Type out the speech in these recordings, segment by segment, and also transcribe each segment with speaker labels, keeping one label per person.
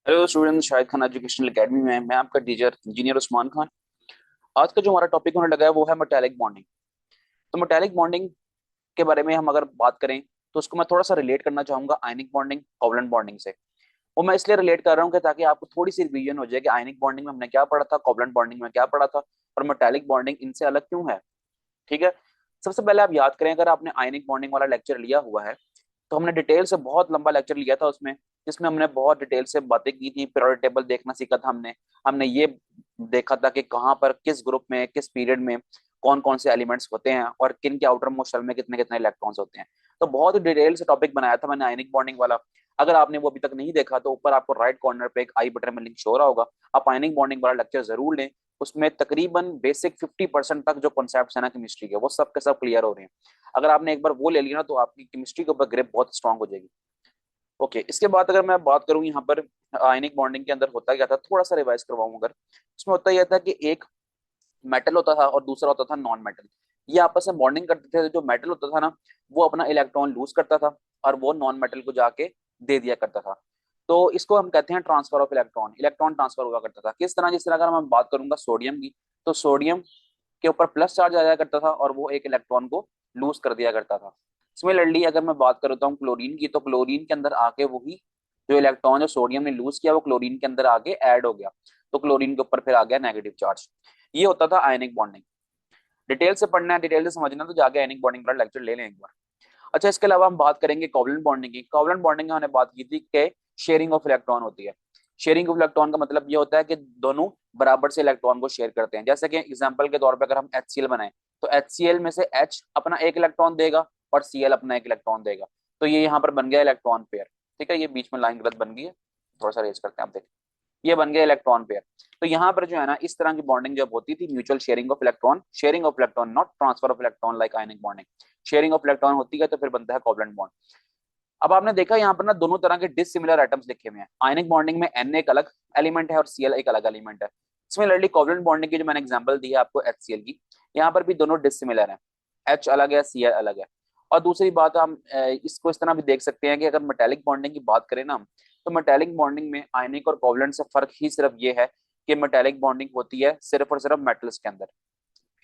Speaker 1: Hello student, Shahid Khan educational academy में मैं आपका टीचर इंजीनियर उस्मान खान। आज का जो हमारा टॉपिक होने लगा है वो है मेटालिक बॉन्डिंग। तो मेटालिक बॉन्डिंग के बारे में हम अगर बात करें तो उसको मैं थोड़ा सा रिलेट करना चाहूंगा आयनिक बॉन्डिंग कोवलेंट बॉन्डिंग से। वो मैं इसलिए रिलेट कर रहा हूँ कि ताकि आपको थोड़ी सी रिवीजन हो जाए कि आयनिक बॉन्डिंग में हमने क्या पढ़ा था, कोवलेंट बॉन्डिंग में क्या पढ़ा था और मेटालिक बॉन्डिंग इनसे अलग क्यों है। ठीक है। सबसे पहले आप याद करें, अगर आपने आयनिक बॉन्डिंग वाला लेक्चर लिया हुआ है तो हमने डिटेल से बहुत लंबा लेक्चर लिया था उसमें, जिसमें हमने बहुत डिटेल से बातें की थी। पीरियोडिक टेबल देखना सीखा था हमने। हमने ये देखा था कि कहाँ पर किस ग्रुप में किस पीरियड में कौन कौन से एलिमेंट्स होते हैं और किन के आउटर मोस्ट शेल में कितने कितने इलेक्ट्रॉन्स होते हैं। तो बहुत ही डिटेल से टॉपिक बनाया था मैंने आयनिक बॉन्डिंग वाला। अगर आपने वो अभी तक नहीं देखा तो ऊपर आपको राइट कॉर्नर पे एक आई बटन में लिंक शो हो रहा होगा। आप आयनिक बॉन्डिंग वाला लेक्चर जरूर लें। उसमें तकरीबन बेसिक 50% तक जो कॉन्सेप्ट्स है ना केमिस्ट्री के, वो सब के सब क्लियर हो रहे हैं। अगर आपने एक बार वो ले लिया ना तो आपकी केमिस्ट्री के ऊपर ग्रिप बहुत स्ट्रांग हो जाएगी। ओके, इसके बाद अगर मैं बात करूं यहाँ पर आयनिक बॉन्डिंग के अंदर होता क्या था, थोड़ा सा रिवाइज करवाऊं अगर। उसमें होता यह था कि एक मेटल होता था और दूसरा होता था नॉन मेटल। ये आपस में बॉन्डिंग करते थे। जो मेटल होता था ना, वो अपना इलेक्ट्रॉन लूज करता था और वो नॉन मेटल को जाके दे दिया करता था। तो इसको हम कहते हैं transfer of electron. Electron transfer हुआ करता था किस तरह, जिस तरह अगर मैं बात करूंगा सोडियम की, तो सोडियम के ऊपर प्लस चार्ज आ जाया करता था और वो एक इलेक्ट्रॉन को लूज कर दिया करता था। सिमिलरली अगर मैं बात करता हूँ क्लोरीन की, तो क्लोरीन के अंदर आके वही जो इलेक्ट्रॉन जो सोडियम ने लूज किया वो क्लोरीन के अंदर आके ऐड हो गया। तो क्लोरीन के ऊपर फिर आ गया नेगेटिव चार्ज। ये होता था आयनिक बॉन्डिंग। डिटेल से पढ़ना है, डिटेल से समझना है, तो जाके आयनिक बॉन्डिंग पर लेक्चर ले लें एक बार। अच्छा, इसके अलावा हम बात करेंगे कोवलेंट बॉन्डिंग की। कोवलेंट बॉन्डिंग में हमने बात की थी कि शेयरिंग ऑफ इलेक्ट्रॉन होती है। शेयरिंग ऑफ इलेक्ट्रॉन का मतलब ये होता है कि दोनों बराबर से इलेक्ट्रॉन को शेयर करते हैं। जैसे कि एग्जांपल के तौर पे अगर हम HCl बनाएं, तो HCl में से H अपना एक इलेक्ट्रॉन देगा और Cl अपना एक इलेक्ट्रॉन देगा। तो ये यहाँ पर बन गया इलेक्ट्रॉन पेयर। ठीक है, ये बीच में लाइन गलत बन गई है, थोड़ा सा रेज करते हैं, आप देखें। ये बन गया इलेक्ट्रॉन पेयर। तो यहाँ पर जो है ना, इस तरह की बॉन्डिंग जब होती थी, mutual sharing of electron, not transfer of electron like ionic bonding. Sharing of electron होती है तो फिर बनता है कोवलेंट बॉन्ड। अब आपने देखा यहाँ पर ना दोनों तरह के डिसिमिलर एटम्स लिखे हुए हैं। आयनिक बॉन्डिंग में N एक अलग एलिमेंट है और Cl एक अलग एलिमेंट है। सिमिलरली कोवलेंट बॉन्डिंग की जो मैंने एग्जांपल दी है आपको HCl की, यहाँ पर भी दोनों डिसिमिलर हैं। H अलग है, Cl अलग है। और दूसरी बात, हम इसको इस तरह भी देख सकते हैं कि अगर मेटालिक बॉन्डिंग की बात करें ना, तो मेटालिक बॉन्डिंग में आयनिक और कोवलेंट से फर्क ही सिर्फ ये है कि मेटालिक बॉन्डिंग होती है सिर्फ और सिर्फ मेटल्स के अंदर।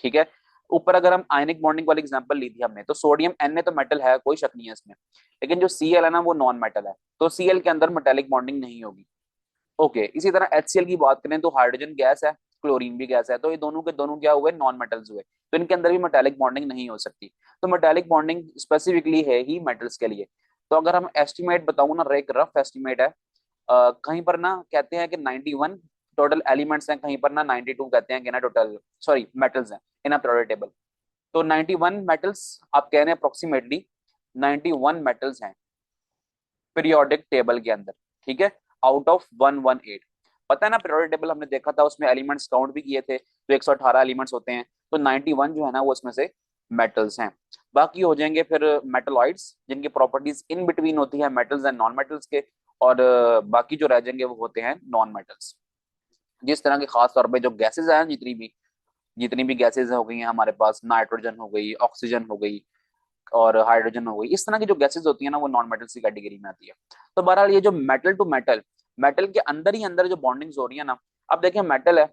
Speaker 1: ठीक है। ऊपर अगर हम आयनिक बॉन्डिंग वाली एग्जांपल ली थी हमने, तो सोडियम Na तो मेटल है, कोई शक नहीं है इसमें। लेकिन जो Cl है ना, वो नॉन मेटल है। तो Cl के अंदर मेटालिक बॉन्डिंग नहीं होगी। ओके, इसी तरह HCl की बात करें तो हाइड्रोजन गैस है, क्लोरीन भी गैस है, तो ये दोनों के दोनों क्या हुए, नॉन मेटल्स हुए। तो इनके अंदर भी मेटालिक बॉन्डिंग नहीं हो सकती। तो मेटालिक बॉन्डिंग स्पेसिफिकली है ही मेटल्स के लिए। तो अगर हम एस्टिमेट बताऊं ना, एक रफ एस्टिमेट है, कहीं पर ना कहते हैं कि 91 टोटल एलिमेंट्स हैं, कहीं पर ना 92 कहते हैं कि ना टोटल, सॉरी, मेटल्स हैं इन अ पीरियोडिक टेबल। तो 91 मेटल्स आप कह रहे हैं, अप्रोक्सीमेटली 91 मेटल्स हैं पीरियोडिक टेबल के अंदर। ठीक है, आउट ऑफ 118। पता है ना, पीरियोडिक टेबल हमने देखा था, उसमें एलिमेंट्स काउंट भी किए थे, तो 118 एलिमेंट्स होते हैं। तो 91 जो है ना, वो उसमें से मेटल्स हैं। बाकी हो जाएंगे फिर मेटलॉइड्स, जिनकी प्रॉपर्टीज इन बिटवीन होती है मेटल्स एंड नॉन मेटल्स के। और बाकी जो रह जाएंगे वो होते हैं नॉन मेटल्स। जिस तरह के खास तौर पे जो गैसेज हैं, जितनी भी गैसेज हो गई हैं हमारे पास, नाइट्रोजन हो गई, ऑक्सीजन हो गई और हाइड्रोजन हो गई, इस तरह की जो गैसेज होती है ना, वो नॉन मेटल्स की कैटेगरी में आती है। तो बहरहाल ये जो मेटल टू मेटल, मेटल के अंदर ही अंदर जो बॉन्डिंग्स हो रही है ना, अब देखिए मेटल है,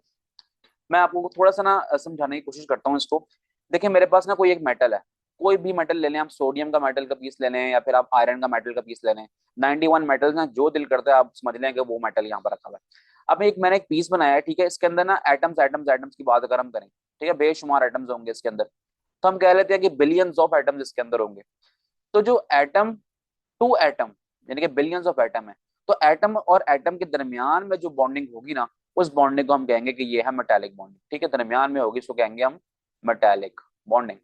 Speaker 1: मैं आपको थोड़ा सा ना समझाने की कोशिश करता हूँ इसको। देखिए मेरे पास ना कोई एक मेटल है, कोई भी मेटल ले लें, आप सोडियम का मेटल का पीस ले लें या फिर आप आयरन का मेटल का पीस ले लें। 91 मेटल्स हैं, जो दिल करता है आप समझ लें कि वो मेटल यहाँ पर रखा हुआ है। अब मैंने एक पीस बनाया है, ठीक है, इसके अंदर ना एटम्स एटम्स एटम्स की बात अगर हम करें, ठीक है, बेशुमार एटम्स होंगे इसके अंदर। तो हम कह लेते हैं कि बिलियंस ऑफ एटम्स इसके अंदर होंगे। तो जो एटम टू एटम, यानी कि बिलियंस ऑफ एटम है, तो एटम और एटम के दरमियान में जो बॉन्डिंग होगी ना, उस बॉन्डिंग को हम कहेंगे कि ये है मेटालिक बॉन्डिंग। ठीक है, दरमियान में होगी, इसको कहेंगे हम मेटालिक बॉन्डिंग।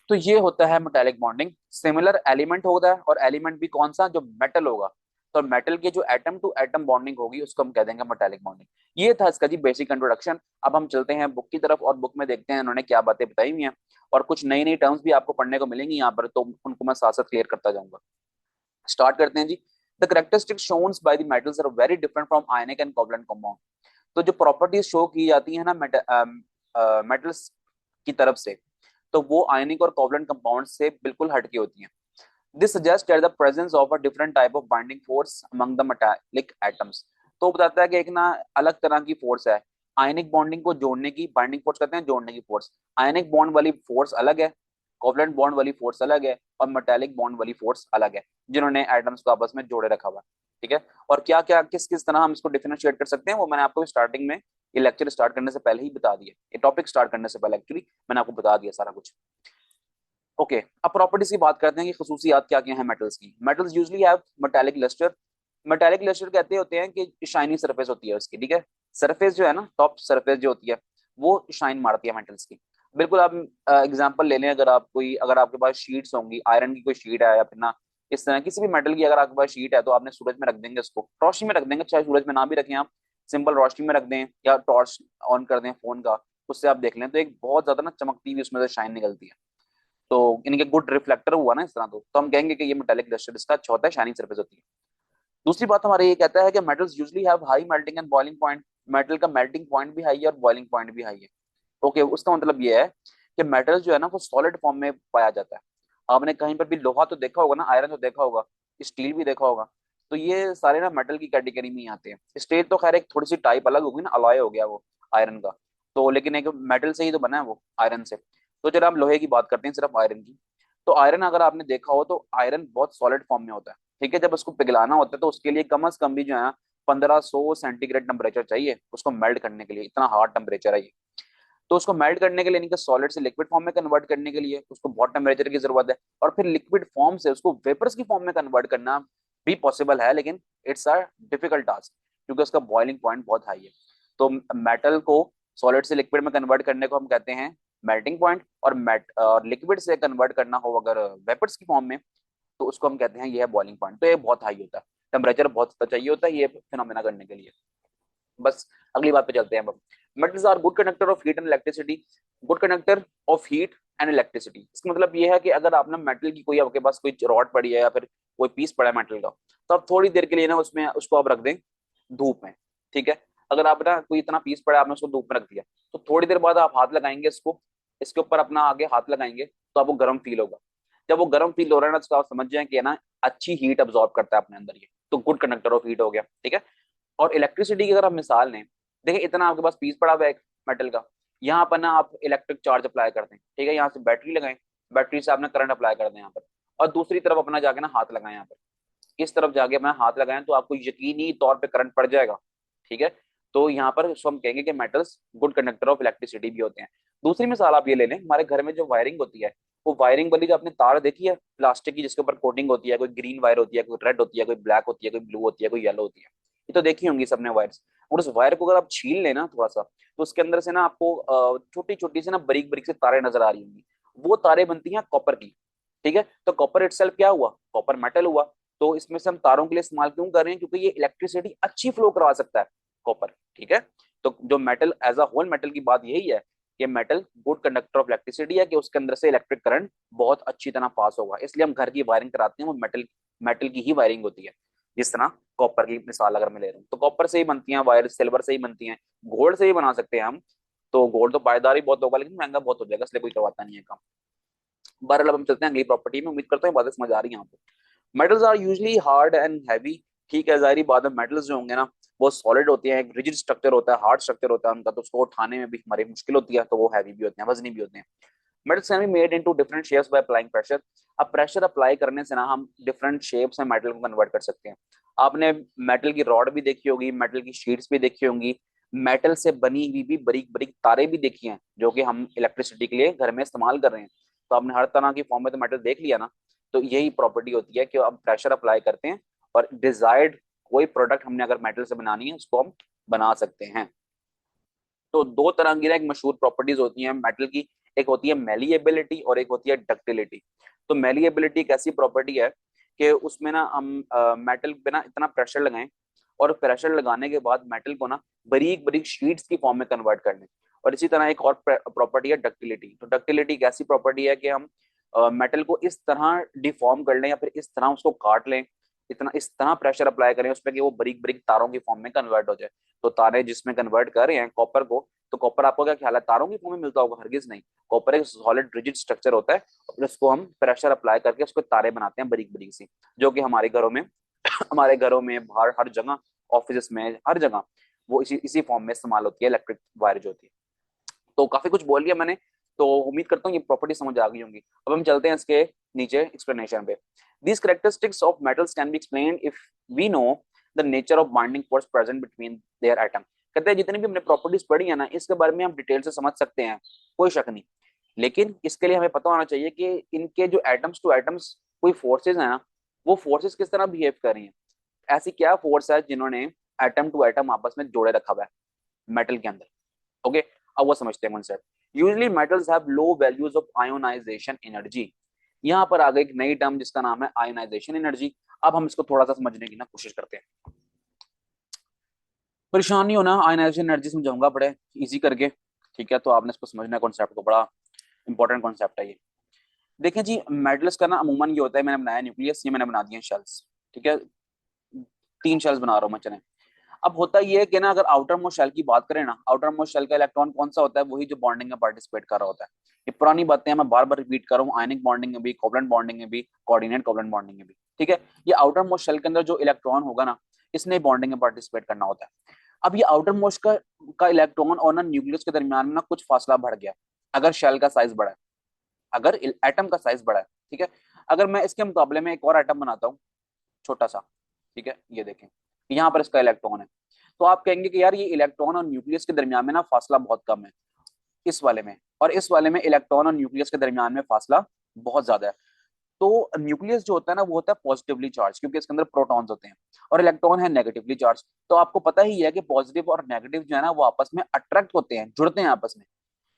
Speaker 1: तो ये होता है मेटालिक बॉन्डिंग। सिमिलर एलिमेंट होता है, और एलिमेंट भी कौन सा, जो मेटल होगा। तो मेटल के जो एटम टू एटम बॉन्डिंग होगी उसको हम कह देंगे मेटालिक बॉन्डिंग। ये था इसका जी बेसिक इंट्रोडक्शन। अब हम चलते हैं बुक की तरफ और बुक में देखते हैं उन्होंने क्या बातें बताई हुई हैं। और कुछ नई नई टर्म्स भी आपको पढ़ने को मिलेंगी यहाँ पर, तो उनको मैं साथ साथ क्लियर करता जाऊंगा। स्टार्ट करते हैं जी। The characteristics shown by the metals are very different from ionic and covalent compound. तो जो प्रॉपर्टीज शो की जाती है ना मेटल्स की तरफ से, तो वो आयनिक और कोवलेंट कंपाउंड से बिल्कुल हटके होती हैं। This suggest that the presence of a different type of binding force among the metallic atoms. तो बताता है कि एक ना अलग तरह की फोर्स है आयनिक बॉन्डिंग को जोड़ने की, बाइंडिंग फोर्स कहते हैं जोड़ने की फोर्स। आयनिक बॉन्ड वाली फोर्स अलग है, कोवलेंट बॉन्ड वाली फोर्स अलग है, और मेटालिक बॉन्ड वाली फोर्स अलग है, जिन्होंने एटम्स को आपस में जोड़े रखा हुआ है। ठीक है, और क्या क्या किस किस तरह हम इसको डिफरेंशिएट कर सकते हैं वो मैंने आपको स्टार्टिंग में, ये लेक्चर स्टार्ट करने से पहले ही बता दिया, ये टॉपिक स्टार्ट करने से पहले एक्चुअली मैंने आपको बता दिया सारा कुछ। ओके, अब प्रॉपर्टीज की बात करते हैं कि खसूसियात क्या क्या हैं मेटल्स की। Metals usually have metallic lustre. Metallic lustre कहते होते हैं कि शाइनी सरफेस होती है उसकी, ठीक है, सरफेस जो है ना, टॉप सरफेस जो होती है वो शाइन मारती है मेटल्स की। बिल्कुल आप एग्जांपल ले लें, अगर आप कोई, अगर आपके पास शीट्स होंगी, आयरन की कोई शीट है या फिर ना इस तरह किसी भी मेटल की अगर आपके पास शीट है, तो आपने सूरज में रख देंगे, उसको रोशनी में रख देंगे, चाहे सूरज में ना भी रखें आप, सिंपल रोशनी में रख दें या टॉर्च ऑन कर दें फोन का, उससे आप देख लें तो एक बहुत ज्यादा ना चमकती हुई उसमें से शाइन निकलती है। तो इनके गुड रिफ्लेक्टर हुआ ना इस तरह, तो हम कहेंगे कि ये मेटालिक लस्टर इसका अच्छा होता है, शाइनिंग सरफेस होती है। दूसरी बात हमारे ये कहता है कि metals usually have high melting and boiling point. Metal का मेल्टिंग पॉइंट भी हाई है और बॉइलिंग पॉइंट भी हाई है। ओके, उसका मतलब ये है कि मेटल जो है ना वो सॉलिड फॉर्म में पाया जाता है। आपने कहीं पर भी लोहा तो देखा होगा ना, आयरन तो देखा होगा, स्टील भी देखा होगा, तो ये सारे ना मेटल की कैटेगरी में ही आते हैं। स्टील तो खैर एक थोड़ी सी टाइप अलग होगी ना, अलॉय हो गया वो आयरन का, तो लेकिन एक मेटल से ही तो बना है वो, आयरन से। तो जब हम लोहे की बात करते हैं सिर्फ आयरन की, तो आयरन अगर आपने देखा हो तो आयरन बहुत सॉलिड फॉर्म में होता है। ठीक है, जब उसको पिघलाना होता है तो उसके लिए कम से कम भी जो है 1500 सेंटीग्रेड टेम्परेचर चाहिए उसको मेल्ट करने के लिए, इतना हार्ड टेम्परेचर है ये। तो उसको मेल्ट करने के लिए, यानी कि सॉलिड से लिक्विड फॉर्म में कन्वर्ट करने के लिए उसको बहुत टेम्परेचर की जरूरत है, और फिर लिक्विड फॉर्म से उसको वेपर्स की फॉर्म में कन्वर्ट करना भी पॉसिबल है, लेकिन इट्स अ डिफिकल्ट टास्क क्योंकि उसका बॉइलिंग पॉइंट बहुत हाई है। तो मेटल को सॉलिड से लिक्विड में कन्वर्ट करने को हम कहते हैं मेल्टिंग पॉइंट, और लिक्विड से कन्वर्ट करना हो अगर वेपर्स की फॉर्म में, तो उसको हम कहते हैं ये है बॉइलिंग पॉइंट। तो ये बहुत हाई होता है, टेम्परेचर बहुत चाहिए होता है ये फिनोमेना करने के लिए। बस अगली बात पे चलते हैं। Metals are good conductor of heat and electricity. Good conductor of heat and electricity, इसका मतलब ये है कि अगर आपने मेटल की कोई, आपके पास कोई रॉड पड़ी है या फिर कोई पीस पड़ा है मेटल का, तो आप थोड़ी देर के लिए ना उसमें उसको आप रख दें धूप में। ठीक है, अगर आप ना कोई इतना पीस पड़ा है आपने उसको धूप में रख दिया, तो थोड़ी देर बाद आप हाथ लगाएंगे इसको, इसके ऊपर अपना आगे हाथ लगाएंगे तो आपको गर्म फील होगा। जब वो गर्म फील हो रहा है ना, तो आप समझ जाए कि ना अच्छी हीट अब्सॉर्ब करता है अपने अंदर ये, तो गुड कंडक्टर ऑफ हीट हो गया। ठीक है, और इलेक्ट्रिसिटी की अगर आप मिसाल लें, देखिए इतना आपके पास पीस पड़ा हुआ है मेटल का, यहाँ पर ना आप इलेक्ट्रिक चार्ज अप्लाई कर दें, ठीक है, यहाँ से बैटरी लगाएं, बैटरी से आपने करंट अप्लाई कर दें यहाँ पर, और दूसरी तरफ अपना जाके ना हाथ लगाएं यहाँ पर, इस तरफ जाके अपना हाथ लगाएं तो आपको यकीनी तौर पे करंट पड़ जाएगा। ठीक है, तो यहाँ पर उसको हम कहेंगे कि metals good conductor of electricity भी होते हैं। दूसरी मिसाल आप ये ले लें, हमारे घर में जो वायरिंग होती है, वो वायरिंग वाली जो आपने तार देखी है प्लास्टिक की जिसके ऊपर कोटिंग होती है, कोई ग्रीन वायर होती है, कोई रेड होती है, कोई ब्लैक होती है, कोई ब्लू होती है, कोई येलो होती है, ये तो देखी होंगी सबने वायर्स। और उस वायर को अगर आप छील लेना थोड़ा सा, तो उसके अंदर से ना आपको छोटी छोटी सी ना बारीक बारीक से तारें नजर आ रही होंगी, वो तारें बनती हैं कॉपर की। ठीक है, तो कॉपर इटसेल्फ क्या हुआ, कॉपर मेटल हुआ। तो इसमें से हम तारों के लिए इस्तेमाल क्यों कर रहे हैं, क्योंकि ये इलेक्ट्रिसिटी अच्छी फ्लो करवा सकता है, कॉपर। ठीक है, तो जो metal as a whole metal की बात यही है कि metal good conductor of electricity है, कि उसके अंदर से इलेक्ट्रिक करंट बहुत अच्छी तरह पास होगा, इसलिए हम घर की वायरिंग कराते हैं वो मेटल मेटल की ही वायरिंग होती है। जिस तरह कॉपर की मिसाल अगर मैं ले रहा हूँ, तो कॉपर से ही बनती हैं वायर, सिल्वर से ही बनती हैं, गोल्ड से ही बना सकते हैं हम। तो गोल्ड तो पायदार ही बहुत होगा लेकिन महंगा बहुत हो जाएगा, इसलिए कोई करवाता नहीं है काम। बहरहाल अब हम चलते हैं अगली प्रॉपर्टी में, उम्मीद करता हूँ बातें समझ आ रही हैं आपको। Metals are usually hard and heavy. ठीक है, जाहिर बात है मेटल्स जो होंगे ना वो सॉलिड होते हैं, एक रिजिड स्ट्रक्चर होता है, हार्ड स्ट्रक्चर होता है उनका, तो उसको उठाने में भी हमारी मुश्किल होती है, तो वो हैवी भी होते हैं, वजनी भी होते हैं। Metals can be made into different shapes by applying pressure. अब प्रेशर अप्लाई करने से ना हम डिफरेंट शेप्स में मेटल को कन्वर्ट कर सकते हैं। आपने मेटल की रॉड भी देखी होगी, मेटल की शीट्स भी देखी होंगी, मेटल से बनी हुई भी बारीक बारीक तारे भी देखी हैं जो कि हम इलेक्ट्रिसिटी के लिए घर में इस्तेमाल कर रहे हैं। तो आपने हर तरह की फॉर्म में तो मेटल देख लिया ना। तो यही प्रॉपर्टी होती है कि हम प्रेशर अप्लाई करते हैं और डिजायर्ड कोई प्रोडक्ट हमने अगर मेटल से बनानी है उसको हम बना सकते हैं। तो दो तरह की ना एक मशहूर प्रॉपर्टीज होती हैं मेटल की, एक होती है मेलिएबिलिटी और एक होती है डक्टिलिटी। तो मेलिएबिलिटी एक ऐसी प्रॉपर्टी है कि उसमें ना हम मेटल पे ना इतना प्रेशर लगाएं, और प्रेशर लगाने के बाद मेटल को ना बारीक बारीक शीट्स की फॉर्म में कन्वर्ट कर लें। और इसी तरह एक और प्रॉपर्टी है डक्टिलिटी। तो डक्टिलिटी एक ऐसी प्रॉपर्टी है कि हम मेटल को इस तरह डिफॉर्म कर लें या फिर इस तरह उसको काट लें, इतना इस तरह प्रेशर अप्लाई करें उस पर कि वो बारीक बारीक तारों की फॉर्म में कन्वर्ट हो जाए। तो तारे जिसमें कन्वर्ट कर रहे हैं कॉपर को, तो कॉपर आपको क्या ख्याल है, तारों की फॉर्म में मिलता होगा? हरगिज नहीं। कॉपर एक सॉलिड रिजिड स्ट्रक्चर होता है, और इसको हम प्रेशर अप्लाई करके उसको तारे बनाते हैं बारीक बारीक सी, जो कि हमारे घरों में हमारे घरों में, बाहर, हर जगह, ऑफिस में, हर जगह वो इसी इसी फॉर्म में इस्तेमाल होती है, इलेक्ट्रिक वायर जो होती है। तो काफी कुछ बोल लिया मैंने, तो उम्मीद करता हूँ ये प्रॉपर्टी समझ आ गई होंगी। अब हम चलते हैं इसके नीचे एक्सप्लेनेशन पे। These characteristics of metals can be explained if we know the nature of binding force present between their atom. कहते हैं जितनी भी हमने प्रॉपर्टीज पढ़ी है ना, इसके बारे में हम डिटेल से समझ सकते हैं, कोई शक नहीं। लेकिन इसके लिए हमें पता होना चाहिए कि इनके जो एटम्स टू एटम्स कोई फोर्सेज है ना, वो फोर्सेज किस तरह बिहेव कर रही हैं। ऐसी क्या फोर्स है जिन्होंने एटम टू एटम आपस में जोड़े रखा हुआ है मेटल के अंदर। ओके, अब वो समझते हैं concept. Usually metals have low values of ionisation energy. यहाँ पर आ गई एक नई टर्म जिसका नाम है आयोनाइजेशन एनर्जी। अब हम इसको थोड़ा सा समझने की ना कोशिश करते हैं। परेशान नहीं होना, आयोनाइजेशन एनर्जी समझाऊंगा बड़े इजी करके, ठीक है? तो आपने इसको समझना है कॉन्सेप्ट को, बड़ा इंपॉर्टेंट कॉन्सेप्ट है ये। देखें जी, मेटल्स का ना अमूमन ये होता है, मैंने बनाया न्यूक्लियस, ये मैंने बना दिया शेल्स, ठीक है? 3 शेल्स बना रहा हूँ मैं, चले। अब होता ये है कि ना, अगर आउटर मोस्ट शेल की बात करें ना, आउटर मोस्ट शेल का इलेक्ट्रॉन कौन सा होता है? वही जो बॉन्डिंग में पार्टिसिपेट कर रहा होता है। ये पुरानी बातें हैं, मैं बार बार रिपीट कर रहा हूँ, आयनिक बॉन्डिंग में भी, कोवलेंट बॉन्डिंग में भी, कोऑर्डिनेट कोवलेंट बॉन्डिंग में भी, ठीक है? ये आउटर मोस्ट शेल के अंदर जो इलेक्ट्रॉन होगा ना, इसने बॉन्डिंग में पार्टिसिपेट करना होता है। अब ये आउटर मोस्ट का इलेक्ट्रॉन और ना न्यूक्लियस के दरमियान में ना कुछ फासला बढ़ गया, अगर शेल का साइज बड़ा है, अगर एटम का साइज बड़ा है, ठीक है? अगर मैं इसके मुकाबले में एक और एटम बनाता हूँ, छोटा सा, ठीक है, ये देखें, यहाँ पर इसका इलेक्ट्रॉन है, तो आप कहेंगे कि यार ये इलेक्ट्रॉन और न्यूक्लियस के दरमियान में ना फासला बहुत कम है, इस वाले में और इस वाले में इलेक्ट्रॉन और न्यूक्लियस के दरमियान में फासला बहुत ज्यादा है। तो न्यूक्लियस जो होता है ना, वो होता है पॉजिटिवली चार्ज, क्योंकि इसके अंदर प्रोटॉन्स होते हैं, और इलेक्ट्रॉन है नेगेटिवली चार्ज। तो आपको पता ही है कि पॉजिटिव और नेगेटिव जो है ना, वो आपस में अट्रैक्ट होते हैं, जुड़ते हैं आपस में।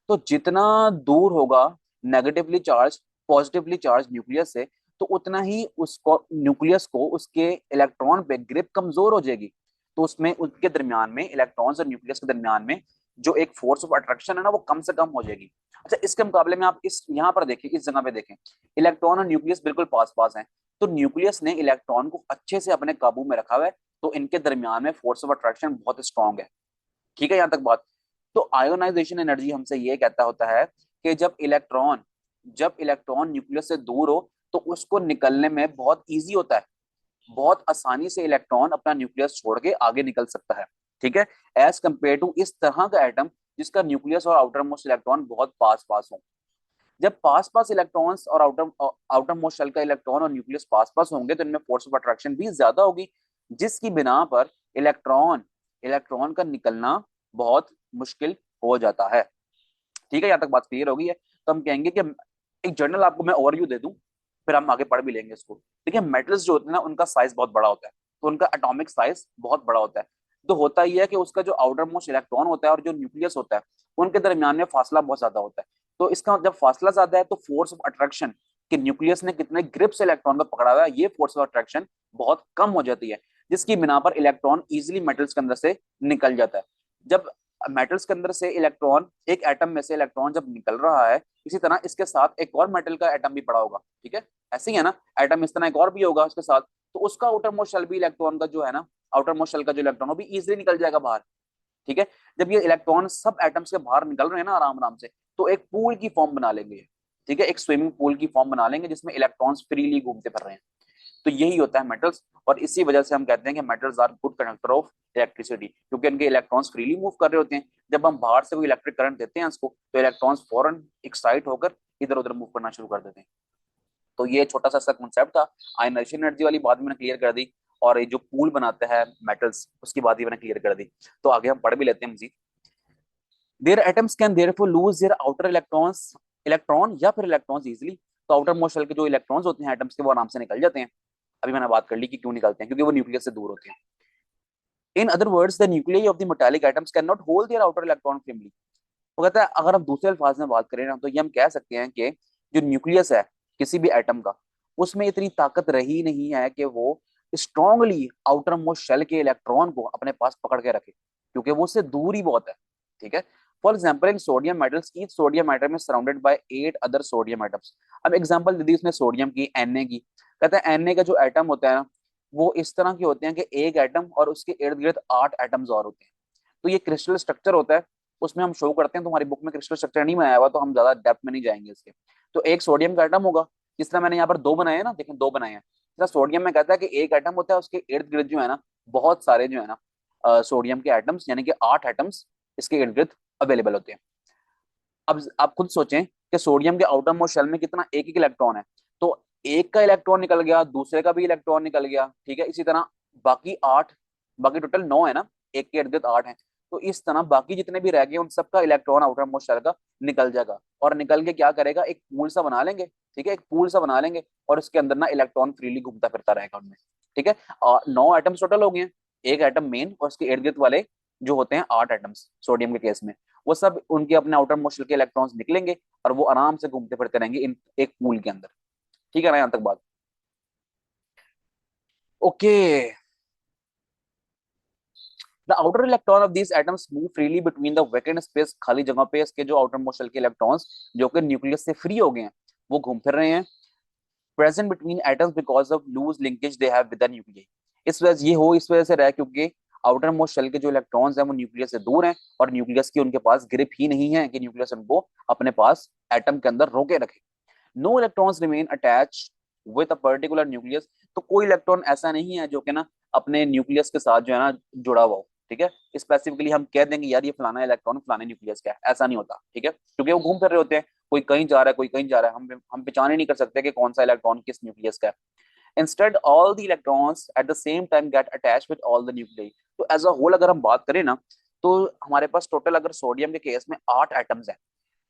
Speaker 1: तो जितना दूर होगा negatively charge positively charge nucleus से, तो उतना ही उसको, न्यूक्लियस को, उसके इलेक्ट्रॉन पे ग्रिप कमजोर हो जाएगी। तो उसमें, उनके दरमियान में, इलेक्ट्रॉन्स और न्यूक्लियस के दरमियान में जो एक फोर्स ऑफ अट्रैक्शन है ना, वो कम से कम हो जाएगी। अच्छा, इसके मुकाबले में आप इस यहाँ पर देखें, इस जगह पे देखें, इलेक्ट्रॉन और न्यूक्लियस बिल्कुल पास पास हैं, तो न्यूक्लियस ने इलेक्ट्रॉन को अच्छे से अपने काबू में रखा हुआ है, तो इनके दरमियान में फोर्स ऑफ अट्रैक्शन बहुत स्ट्रांग है, ठीक है? यहाँ तक बात। तो आयोनाइजेशन एनर्जी हमसे ये कहता होता है कि जब इलेक्ट्रॉन न्यूक्लियस से दूर हो, तो उसको निकलने में बहुत इजी होता है, बहुत आसानी से इलेक्ट्रॉन अपना न्यूक्लियस छोड़ के आगे निकल सकता है, ठीक है? एज कंपेयर टू इस तरह का एटम जिसका न्यूक्लियस और आउटर मोस्ट इलेक्ट्रॉन बहुत पास पास हो। जब पास पास इलेक्ट्रॉन्स और आउटर मोस्ट शेल का इलेक्ट्रॉन और न्यूक्लियस पास पास होंगे, तो इनमें फोर्स ऑफ अट्रैक्शन भी ज्यादा होगी, जिसकी बिना पर इलेक्ट्रॉन इलेक्ट्रॉन का निकलना बहुत मुश्किल हो जाता है, ठीक है? यहाँ तक बात क्लियर हो गई है। तो हम कहेंगे कि एक जर्नल आपको मैं ओवरव्यू दे दूं, फिर हम आगे पढ़ भी लेंगे इसको। देखिए, मेटल्स जो होते हैं ना, उनका साइज बहुत बड़ा होता है, तो उनका एटॉमिक साइज बहुत बड़ा होता है। तो होता ही है कि उसका जो आउटर मोस्ट इलेक्ट्रॉन होता है और जो न्यूक्लियस होता है, उनके दरमियान में फासला बहुत ज्यादा होता है। तो इसका जब फासला ज्यादा है, तो फोर्स ऑफ अट्रैक्शन, कि न्यूक्लियस ने कितने ग्रिप से इलेक्ट्रॉन को पकड़ा हुआ है, ये फोर्स ऑफ अट्रैक्शन बहुत कम हो जाती है, जिसकी बिना पर इलेक्ट्रॉन इजिली मेटल्स के अंदर से निकल जाता है। जब मेटल्स के अंदर से इलेक्ट्रॉन, एक एटम में से इलेक्ट्रॉन जब निकल रहा है, इसी तरह इसके साथ एक और मेटल का एटम भी पड़ा होगा, ठीक है? ऐसे ही है ना, एटम इस तरह एक और भी होगा उसके साथ, तो उसका आउटर मोस्ट शेल भी इलेक्ट्रॉन का जो है ना, आउटर मोस्ट शेल का जो इलेक्ट्रॉन वो भी इजिली निकल जाएगा बाहर, ठीक है? जब ये इलेक्ट्रॉन सब एटम्स के बाहर निकल रहे हैं ना आराम आराम से, तो एक पूल की फॉर्म बना लेंगे, ठीक है? एक स्विमिंग पूल की फॉर्म बना लेंगे जिसमें इलेक्ट्रॉन्स फ्रीली घूमते फिर रहे हैं। तो यही होता है मेटल्स, और इसी वजह से हम कहते हैं कि metals are good conductor of electricity, क्योंकि इनके इलेक्ट्रॉन्स फ्रीली मूव कर रहे होते हैं। जब हम बाहर से कोई इलेक्ट्रिक करंट देते हैं इसको, तो इलेक्ट्रॉन्स फौरन एक्साइट होकर इधर उधर मूव करना शुरू कर देते हैं। तो ये छोटा सा कंसेप्ट था। आयनाइजेशन एनर्जी वाली बात मैंने क्लियर कर दी, और ये जो पूल बनाता है मेटल्स, उसकी बात भी मैंने क्लियर कर दी। तो आगे हम पढ़ भी लेते हैं मजीद। Their atoms can therefore lose their outer electrons, electron या फिर इलेक्ट्रॉन्स इजीली। तो आउटर मोस्ट शेल के जो इलेक्ट्रॉन्स होते हैं एटम्स के, वो आराम से निकल जाते हैं। अभी मैंने बात कर ली कि क्यों निकलते हैं, क्योंकि वो न्यूक्लियस से दूर होते हैं। In other words, the nucleus of the metallic atoms can not hold their outer electron firmly. वो कहता है, अगर हम दूसरे अल्फाज में बात करें ना, तो ये हम कह सकते हैं कि जो न्यूक्लियस है किसी भी एटम का, उसमें इतनी ताकत रही नहीं है कि वो स्ट्रांगली आउटर मोस्ट शेल के इलेक्ट्रॉन को अपने पास पकड़ के रखे, क्योंकि वो उससे दूर ही बहुत है, ठीक है? For example, in sodium metals, each sodium atom is surrounded by 8 other sodium atoms. अब एग्जांपल दे दी उसने सोडियम की, Na की। कहता है Na का जो एटम होता है ना, वो इस तरह के होते हैं कि एक एटम और उसके इर्द गिर्द 8 एटम्स और होते हैं। तो ये क्रिस्टल स्ट्रक्चर होता है, उसमें हम शो करते हैं, तुम्हारी बुक में क्रिस्टल स्ट्रक्चर नहीं बनाया हुआ, तो हम ज्यादा डेप्थ में नहीं जाएंगे इसके। तो एक सोडियम का एटम होगा, जिस तरह मैंने यहाँ पर दो बनाए हैं ना, देखें दो बनाए हैं। जैसा सोडियम में कहता है कि एक एटम होता है, उसके इर्द गिर्द जो है ना बहुत सारे जो है ना सोडियम के एटम्स, यानी कि 8 एटम्स इसके इर्द गिर्द अवेलेबल होते हैं। अब आप खुद सोचें कि सोडियम के आउटर मोस्ट शेल में कितना, एक एक इलेक्ट्रॉन है। तो एक का इलेक्ट्रॉन निकल गया, दूसरे का भी इलेक्ट्रॉन निकल गया, ठीक है। इसी तरह बाकी 8, बाकी टोटल 9 है ना, एक के इर्द गिर्द 8 है। तो इस तरह बाकी जितने भी रह गए उन सबका इलेक्ट्रॉन आउटर मोस्ट शेल का निकल जाएगा, और निकल के क्या करेगा, एक पूल सा बना लेंगे, ठीक है, एक पूल सा बना लेंगे, और उसके अंदर ना इलेक्ट्रॉन फ्रीली घूमता फिरता रहेगा उनमें, ठीक है। 9 एटम्स टोटल हो गए हैं, एक एटम मेन और उसके इर्द गिर्द वाले जो होते हैं 8 एटम्स सोडियम के केस में, वो सब उनके अपने आउटर मोस्ट के इलेक्ट्रॉन्स निकलेंगे, और वो आराम से घूमते फिरते रहेंगे इन एक पूल के अंदर, ठीक है ना, यहां तक बात okay. The outer electron of these atoms move freely between the vacant space, खाली जगह पे इसके जो आउटर मोस्ट के इलेक्ट्रॉन्स जो कि न्यूक्लियस से फ्री हो गए हैं वो घूम फिर रहे हैं, present between atoms because of loose linkage they have with the nucleus. इस वजह ये हो इस वजह से रहा है क्योंकि आउटर मोस्ट शेल के जो इलेक्ट्रॉन्स हैं वो न्यूक्लियस से दूर हैं, और न्यूक्लियस की उनके पास ग्रिप ही नहीं है कि न्यूक्लियस उनको अपने पास एटम के अंदर रोके रखे। No electrons remain attach with a particular nucleus. तो कोई इलेक्ट्रॉन ऐसा नहीं है जो कि ना अपने न्यूक्लियस के साथ जो है ना जुड़ा हुआ हो, ठीक है। स्पेसिफिकली हम कह देंगे यार ये फलाना इलेक्ट्रॉन फलाने न्यूक्लियस का है, ऐसा नहीं होता, ठीक है, क्योंकि वो घूम फिर रहे होते हैं, कोई कहीं जा रहा है कोई कहीं जा रहा है, हम पहचान ही नहीं कर सकते कि कौन सा इलेक्ट्रॉन किस न्यूक्लियस का है। Instead, all the electrons at the same time get attached with all the nuclei. तो एज अ होल अगर हम बात करें ना, तो हमारे पास टोटल अगर सोडियम के केस में 8 एटम्स हैं,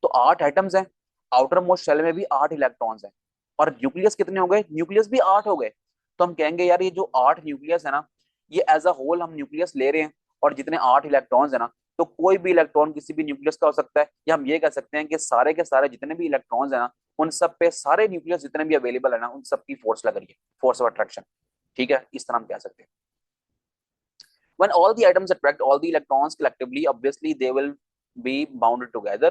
Speaker 1: तो 8 एटम्स हैं, आउटर मोस्ट शेल में भी 8 इलेक्ट्रॉन्स हैं, और न्यूक्लियस कितने हो गए, न्यूक्लियस भी 8 हो गए। तो हम कहेंगे यार ये जो 8 न्यूक्लियस है ना, ये एज अ होल हम न्यूक्लियस ले रहे हैं, और जितने 8 इलेक्ट्रॉन्स है ना, तो कोई भी इलेक्ट्रॉन किसी भी न्यूक्लियस का हो सकता है, या हम ये कह सकते हैं कि सारे के सारे जितने भी इलेक्ट्रॉन्स है ना, उन सब पे सारे न्यूक्लियस जितने भी अवेलेबल है ना, उन सब की फोर्स लग रही है, फोर्स ऑफ अट्रैक्शन, ठीक है, इस तरह हम कह सकते हैं। When all the atoms attract all the electrons collectively, obviously they will be bounded together.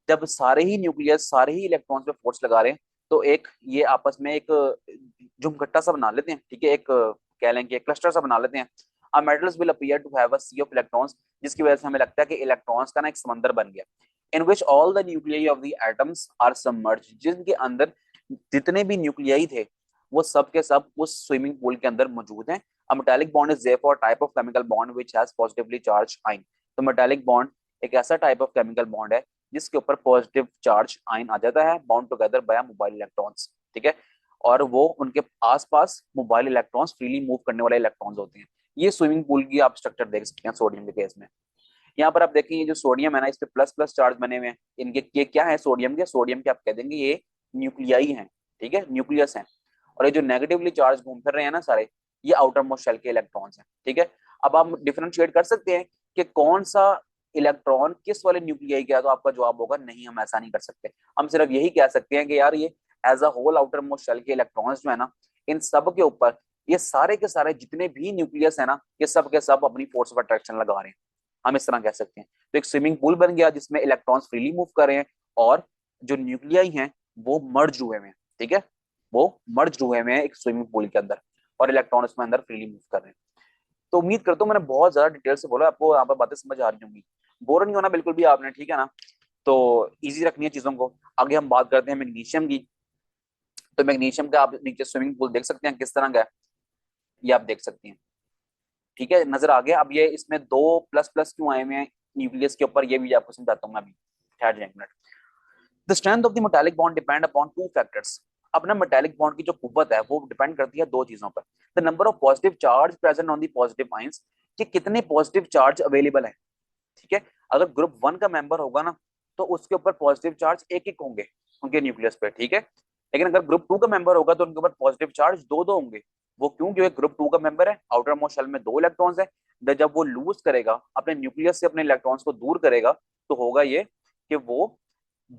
Speaker 1: जब सारे ही न्यूक्लियस सारे ही इलेक्ट्रॉन्स पे फोर्स लगा रहे हैं, तो एक ये आपस में एक झुमघट्टा सा बना लेते हैं, ठीक है, एक कह लें कि एक क्लस्टर सा बना लेते हैं। A metals will appear to have a sea of electrons, जिसकी वजह से हमें लगता है कि इलेक्ट्रॉन्स का ना एक समंदर बन गया। In which all the nuclei of the atoms are submerged, जिनके अंदर जितने भी न्यूक्लियाई थे वो सब के सब उस स्विमिंग पूल के अंदर मौजूद हैं। A metallic bond is therefore a type of chemical bond which has positively charged ion. तो metallic bond एक ऐसा टाइप ऑफ केमिकल बॉन्ड है जिसके ऊपर पॉजिटिव चार्ज आयन आ जाता है, bound together by mobile electrons, ठीक है, और वो उनके आसपास मोबाइल इलेक्ट्रॉन्स फ्रीली मूव करने वाले इलेक्ट्रॉन्स होते हैं। ये स्विमिंग पूल की आप स्ट्रक्चर देख सकते हैं सोडियम के केस में। यहाँ पर आप देखें ये जो सोडियम है ना, इस पे प्लस प्लस चार्ज बने हुए हैं, इनके ये क्या है, सोडियम के आप कह देंगे ये न्यूक्लियाई हैं, ठीक है, न्यूक्लियस हैं। और ये जो नेगेटिवली चार्ज घूम फिर रहे हैं ना सारे, ये आउटर मोस्ट शेल के इलेक्ट्रॉन्स हैं, ठीक है। अब आप डिफरेंशिएट कर सकते हैं कि कौन सा इलेक्ट्रॉन किस वाले न्यूक्लियाई का है, तो आपका जवाब होगा नहीं, हम ऐसा नहीं कर सकते। हम सिर्फ यही कह सकते हैं कि यार ये as a whole outer most shell के इलेक्ट्रॉन्स जो है ना, इन सब के ऊपर ये सारे के सारे जितने भी न्यूक्लियस है ना, ये सब के सब अपनी फोर्स ऑफ अट्रैक्शन लगा रहे हैं, हम इस तरह कह सकते हैं। तो एक स्विमिंग पूल बन गया जिसमें इलेक्ट्रॉन्स फ्रीली मूव कर रहे हैं, और जो न्यूक्लियाई हैं वो मर्ज हुए हैं, ठीक है, वो मर्ज हुए हैं एक स्विमिंग पूल के अंदर, और इलेक्ट्रॉन उसमें अंदर फ्रीली मूव कर रहे हैं। तो उम्मीद करता हूँ मैंने बहुत ज्यादा डिटेल से बोला, आपको यहाँ पर बातें समझ आ रही होंगी, बोर नहीं होना बिल्कुल भी आपने, ठीक है ना। तो इजी रखनी है चीजों को। आगे हम बात करते हैं मैग्नीशियम की। तो मैग्नीशियम का आप नीचे स्विमिंग पूल देख सकते हैं किस तरह का है, ये आप देख सकते हैं, ठीक है, नजर आ गया। अब ये इसमें दो प्लस प्लस क्यों आए हुए हैं न्यूक्लियस के ऊपर, ये भी आपको समझाता हूँ मैं अभी, ठहर जाए एक minute. The strength of the metallic bond depend upon two factors. अपना मेटालिक बॉन्ड की जो कुव्वत है वो डिपेंड करती है दो चीजों पर। The number of positive charge present on the positive ions, कि कितने पॉजिटिव चार्ज अवेलेबल है, ठीक है। अगर ग्रुप 1 का मेंबर होगा ना, तो उसके ऊपर पॉजिटिव चार्ज एक एक होंगे उनके न्यूक्लियस पे, ठीक है। लेकिन अगर ग्रुप 2 का मेंबर होगा तो उनके ऊपर पॉजिटिव चार्ज दो दो होंगे। वो क्यों, क्योंकि ग्रुप 2 का मेंबर है, आउटर मोस्ट शेल में 2 इलेक्ट्रॉन्स है, जब वो लूज करेगा अपने न्यूक्लियस से अपने इलेक्ट्रॉन्स को दूर करेगा, तो होगा ये कि वो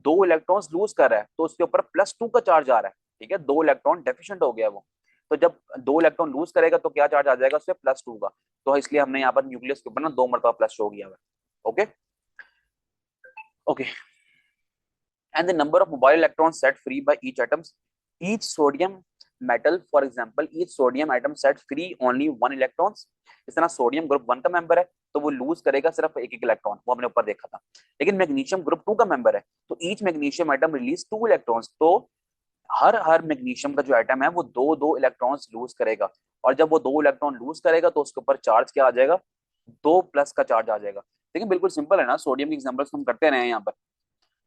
Speaker 1: 2 इलेक्ट्रॉन्स लूज कर रहा है, तो उसके ऊपर +2 का चार्ज आ रहा है, ठीक है, 2 इलेक्ट्रॉन डेफिशिएंट हो गया वो। तो जब 2 इलेक्ट्रॉन लूज करेगा तो क्या चार्ज आ जाएगा उससे, +2 का। तो इसलिए हमने यहाँ पर न्यूक्लियस के ऊपर ना 2 मरतबा प्लस शो किया हुआ है, okay okay. And the number of mobile electrons set free by each atoms, each sodium metal for example each sodium atom set free only 1 electrons. इस तरह सोडियम ग्रुप 1 का मेंबर है तो वो लूज करेगा सिर्फ एक एक इलेक्ट्रॉन, वो हमने ऊपर देखा था। लेकिन मैग्नीशियम ग्रुप 2 का मेंबर है तो each magnesium atom release 2 electrons, तो हर हर मैग्नीशियम का जो एटम है वो दो दो इलेक्ट्रॉन्स लूज करेगा। और जब वो दो इलेक्ट्रॉन लूज करेगा तो उसके ऊपर चार्ज क्या आ जाएगा, 2+ का चार्ज आ जाएगा। लेकिन बिल्कुल सिंपल है ना, सोडियम की एग्जांपल्स हम करते रहे हैं यहाँ पर।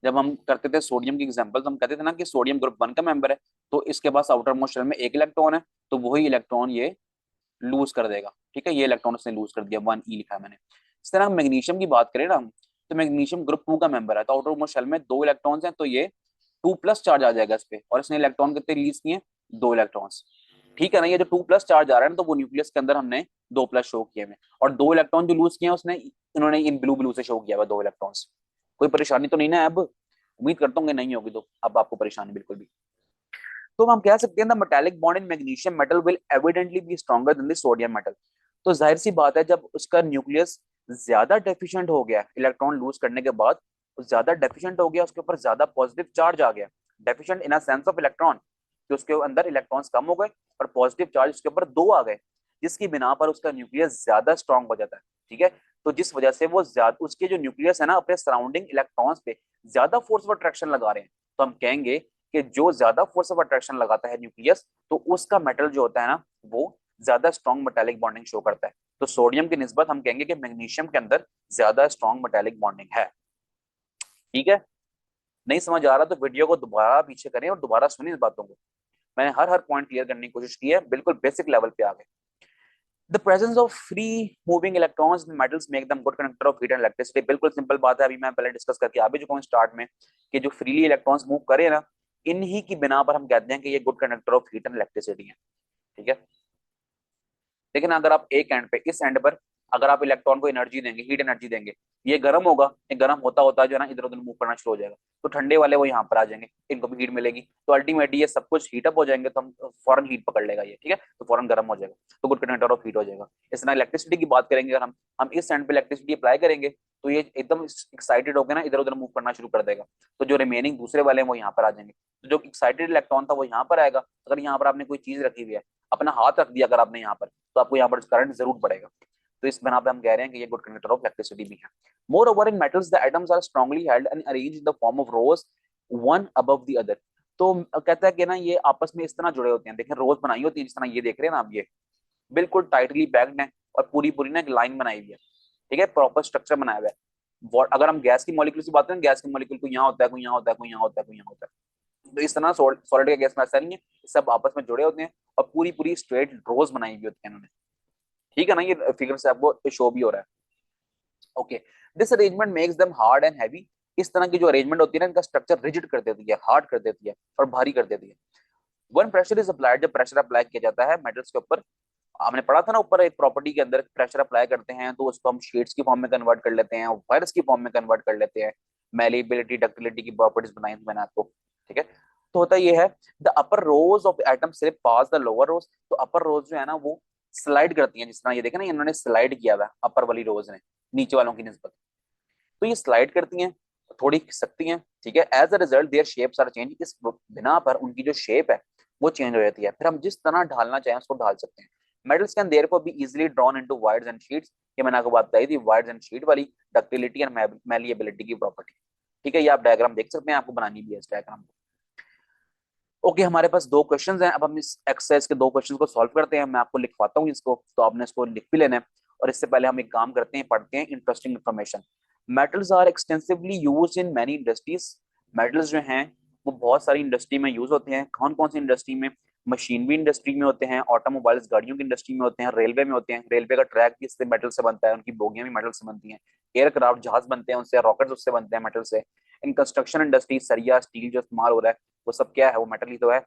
Speaker 1: जब हम करते थे सोडियम की एग्जांपल तो हम कहते थे ना कि सोडियम ग्रुप 1 का मेंबर है तो इसके पास आउटर मोस्ट शेल में एक इलेक्ट्रॉन है, तो वही इलेक्ट्रॉन ये लूज कर देगा। ठीक है, ये इलेक्ट्रॉन उसने लूज कर दिया, 1 ई लिखा है मैंने। इस तरह मैग्नीशियम की बात करें ना हम, तो मैग्नीशियम ग्रुप 2 का मेंबर है तो आउटर मोस्ट शेल में 2 इलेक्ट्रॉन्स हैं, तो ये 2+ चार्ज आ जाएगा इस पे, और इसने इलेक्ट्रॉन कितने रिलीज किए, 2 इलेक्ट्रॉन्स। ठीक है ना, ये जो 2+ चार्ज आ रहा है ना, तो वो न्यूक्लियस के अंदर हमने 2+ शो किए हैं, और 2 इलेक्ट्रॉन जो लूज किए हैं उसने, इन्होंने इन ब्लू ब्लू से शो किया हुआ 2 इलेक्ट्रॉन्स। कोई परेशानी तो नहीं ना अब, उम्मीद करता हूँ कि नहीं होगी, तो अब आपको परेशानी बिल्कुल भी। तो हम कह सकते हैं the metallic bond in magnesium metal will evidently B stronger than the sodium metal. तो जाहिर सी बात है जब उसका न्यूक्लियस ज्यादा डेफिशिएंट हो गया इलेक्ट्रॉन लूज करने के बाद, ज्यादा डेफिशिएंट हो गया, उसके ऊपर ज्यादा पॉजिटिव चार्ज आ गया, deficient in a sense of electron कि उसके अंदर इलेक्ट्रॉन्स कम हो गए और पॉजिटिव चार्ज उसके ऊपर 2 आ गए, जिसकी बिना पर उसका न्यूक्लियस ज्यादा स्ट्रांग हो जाता है। ठीक है, तो जिस वजह से वो ज्यादा उसके जो न्यूक्लियस है ना अपने सराउंडिंग इलेक्ट्रॉन्स पे ज्यादा फोर्स ऑफ अट्रैक्शन लगा रहे हैं, तो हम कहेंगे कि जो ज्यादा फोर्स ऑफ अट्रैक्शन लगाता है न्यूक्लियस, तो उसका मेटल जो होता है ना वो ज्यादा स्ट्रॉन्ग मेटालिक बॉन्डिंग शो करता है। तो सोडियम की निस्बत हम कहेंगे कि मैग्नीशियम के अंदर ज्यादा स्ट्रॉन्ग मेटालिक बॉन्डिंग है। ठीक है, नहीं समझ आ रहा तो वीडियो को दोबारा पीछे करें और दोबारा सुनिए इस बातों को। मैंने हर हर पॉइंट क्लियर करने की कोशिश की है, बिल्कुल बेसिक लेवल पे आ गए। The presence of free moving electrons in metals make them good conductor of heat and electricity. बिल्कुल सिंपल बात है, अभी मैं पहले डिस्कस करके आ भी चुका हूँ स्टार्ट में कि जो फ्रीली इलेक्ट्रॉन्स मूव करे ना, इन्हीं की बिना पर हम कहते हैं कि ये good conductor of heat and electricity है। ठीक है, लेकिन अगर आप एक एंड पे, इस एंड पर अगर आप इलेक्ट्रॉन को एनर्जी देंगे, हीट एनर्जी देंगे, ये गर्म होगा, ये गर्म होता होता जो है ना इधर उधर मूव करना शुरू हो जाएगा, तो ठंडे वाले वो यहाँ पर आ जाएंगे, इनको भी हीट मिलेगी, तो अल्टीमेटली ये सब कुछ हीट अप हो जाएंगे, तो हम फौरन हीट पकड़ लेगा ये। ठीक है, तो फौरन गर्म हो जाएगा, तो गुड कंडक्टर ऑफ हीट हो जाएगा। इस तरह इलेक्ट्रिसिटी की बात करेंगे, अगर हम इस एंड पे इलेक्ट्रिसिटी अप्लाई करेंगे तो ये एकदम एक्साइटेड होकर ना इधर उधर मूव करना शुरू कर देगा, तो जो रिमेनिंग दूसरे वाले हैं वो यहाँ पर आ जाएंगे, तो जो एक्साइटेड इलेक्ट्रॉन था वो यहाँ पर आएगा। अगर यहाँ पर आपने कोई चीज रखी हुई है, अपना हाथ रख दिया अगर आपने यहाँ पर, तो आपको यहाँ पर करंट जरूर पड़ेगा। तो इस बना पे हम कह रहे हैं कि ये गुड कंडक्टर ऑफ इलेक्ट्रिसिटी भी है। Moreover in metals the atoms are strongly held and arranged in the form of rows one above the other. तो कहता है कि ना ये आपस में इस तरह जुड़े होते हैं, देखें रोज बनाई होती है जिस तरह ये देख रहे हैं ना आप, ये बिल्कुल टाइटली पैक्ड है और पूरी पूरी ना एक लाइन बनाई हुई है। ठीक है, प्रॉपर स्ट्रक्चर बनाया हुआ है। अगर हम गैस की मॉलिक्यूल की बात करें, गैस की मॉलिक्यूल को यहाँ होता है, कोई यहाँ होता है, कोई यहाँ होता है, कोई यहाँ होता है, तो इस तरह सॉलिड का गैस में ऐसा नहीं है, सब आपस में जुड़े होते हैं और पूरी पूरी स्ट्रेट रोज बनाई हुई होती है इन्होंने। ठीक है ना, ये फिगर से आपको शो भी हो रहा है। Okay, this arrangement makes them hard and heavy. इस तरह की जो अरेंजमेंट होती है ना, इनका स्ट्रक्चर रिजिड कर देती है, हार्ड कर देती है और भारी कर देती है। वन प्रेशर इज अप्लाइड, जब प्रेशर अप्लाई किया जाता है मेटल्स के ऊपर, हमने पढ़ा था ना ऊपर एक प्रॉपर्टी के अंदर प्रेशर अप्लाई करते हैं तो उसको हम शेड्स की फॉर्म में कन्वर्ट कर लेते हैं, वायर्स की फॉर्म में कन्वर्ट कर लेते हैं, मेलेबिलिटी डक्टिलिटी की प्रॉपर्टीज बनाई थी मैंने आपको। ठीक है, तो होता ये है the upper rows of atom slip past the lower rows. तो अपर रोज जो है ना वो स्लाइड करती हैं, जिस तरह ये देखे ना इन्होंने स्लाइड किया हुआ है अपर वाली रोज ने नीचे वालों की निस्बत, तो ये स्लाइड करती हैं, थोड़ी खिसकती हैं। ठीक है, as a result their shapes are change, इस बिना पर उनकी जो शेप है वो चेंज हो जाती है, फिर हम जिस तरह ढालना चाहें उसको ढाल सकते हैं। Metals can therefore be easily drawn into wires and sheets. ये मैंने आपको बात बताई थी वायर्स एंड शीट वाली, डक्टिलिटी एंड मैलिएबिलिटी की प्रॉपर्टी। ठीक है, ये आप डायग्राम देख सकते हैं, आपको बनानी भी है इस डायग्राम को। ओके, हमारे पास दो क्वेश्चंस हैं, अब हम इस एक्सरसाइज के दो क्वेश्चंस को सॉल्व करते हैं। मैं आपको लिखवाता हूँ इसको, तो आपने इसको लिख भी लेना है। और इससे पहले हम एक काम करते हैं, पढ़ते हैं interesting information. Metals are extensively used in many industries. Metals जो हैं वो बहुत सारी इंडस्ट्री में यूज होते हैं। कौन कौन सी इंडस्ट्री में? मशीनरी इंडस्ट्री में होते हैं, ऑटोमोबाइल्स गाड़ियों की इंडस्ट्री में होते हैं, रेलवे में होते हैं, रेलवे का ट्रैक भी इससे मेटल से बनता है, उनकी बोगियां भी मेटल से बनती हैं, एयरक्राफ्ट जहाज बनते हैं उनसे, रॉकेट्स उससे बनते हैं मेटल से। इन कंस्ट्रक्शन इंडस्ट्री सरिया स्टील जो इस्तेमाल हो रहा है वो सब क्या है, वो मेटल ही तो है।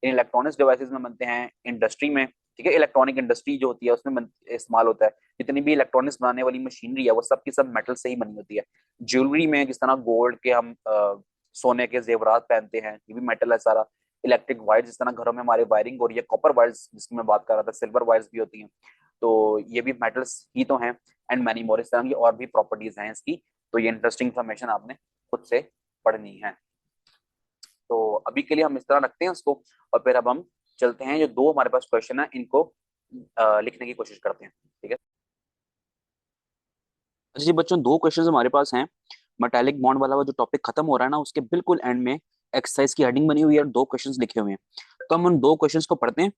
Speaker 1: इन इलेक्ट्रॉनिक्स डिवाइसेस में बनते हैं इंडस्ट्री में। ठीक है, इलेक्ट्रॉनिक इंडस्ट्री जो होती है उसमें इस्तेमाल होता है। जितनी भी इलेक्ट्रॉनिक्स बनाने वाली मशीनरी है वो सब की सब मेटल से ही बनी होती है। ज्वेलरी में जिस तरह गोल्ड के हम सोने के जेवरात पहनते हैं, ये भी मेटल है सारा। इलेक्ट्रिक वायर्स, जिस तरह घरों में हमारे वायरिंग हो रही है, कॉपर वायर्स जिसकी मैं बात कर रहा था, सिल्वर वायर्स भी होती हैं, तो ये भी मेटल्स ही तो हैं। एंड मैनी मोर, इस तरह की और भी प्रॉपर्टीज हैं इसकी। तो ये इंटरेस्टिंग इंफॉर्मेशन आपने खुद से पढ़नी है। तो अभी के लिए हम इस तरह रखते हैं उसको, और फिर अब हम चलते हैं, जो दो हमारे पास क्वेश्चन है इनको लिखने की कोशिश करते हैं, ठीक है। अच्छा जी बच्चों, दो क्वेश्चंस हमारे पास हैं। मेटालिक बॉन्ड वाला वो जो टॉपिक खत्म हो रहा है ना, उसके बिल्कुल एंड में एक्सरसाइज की हेडिंग बनी हुई है और दो क्वेश्चंस लिखे हुए हैं। तो हम उन दो क्वेश्चंस को पढ़ते हैं